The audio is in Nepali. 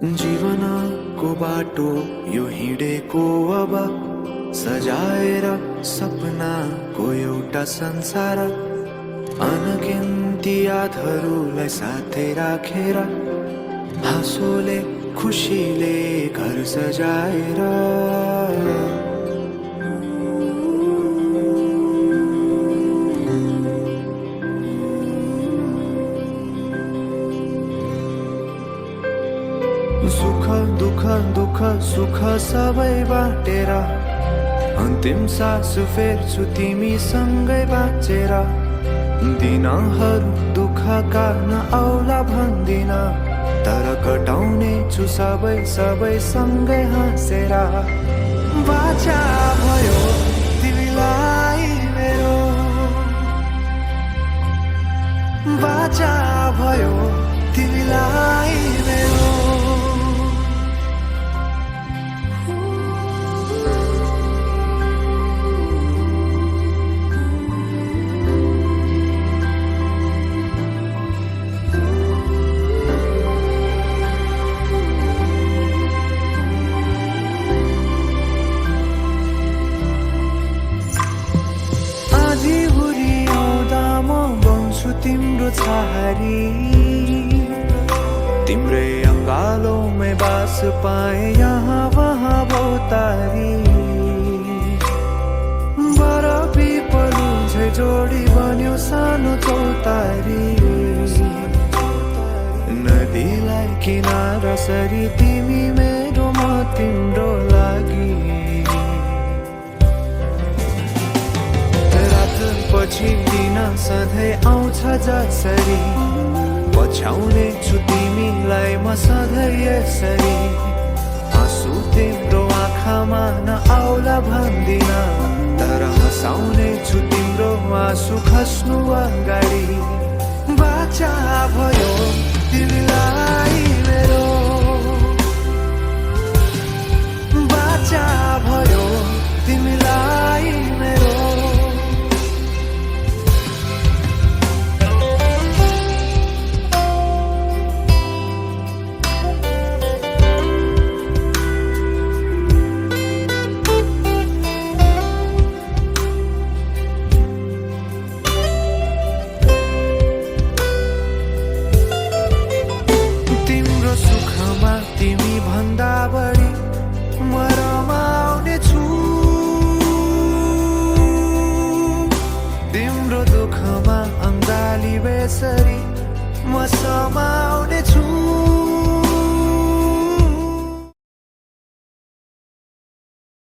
जीवनको बाटो यो हिँडेको अब सजाएर सपनाको एउटा संसार अनगिन्ती यादहरूलाई साथै राखेर हाँसोले खुसीले घर सजाएर सुख दुख दुख सुख सबै बाटेर अन्तिम सास फेर्छु तिमीसँगै बाँचेर दिनहरू दुःखका नआउला भन्दिन तर कटाउने छु सबै सबै सँगै हाँसेर बाचा भयो तिमीलाई मेरो बाचा भयो तिमीलाई मेरो तिम्रो छहारी तिम्रै अङ्गालोमै बास पाए यहाँ वहाँ बहुतारी बर पिपलु झै जोडी बन्यो सानो चौतारी नदीलाई किनारा सरी तिमी मेरो म तिम्रो लागि पछि दिन सधैँ आउँछ जसरी पछ्याउने छु तिमीलाई म सधैँ यसरी आँसु तिम्रो आँखामा नआउला भन्दिन तर हँसाउने छु तिम्रो आँसु खस्नु अगाडि बाचा भयो तिमीलाई मेरो बाचा भयो तिमीलाई मेरो तिमी भन्दा बढी म रमाउने छु तिम्रो दुःखमा अङ्गाली बेसरी म समाउने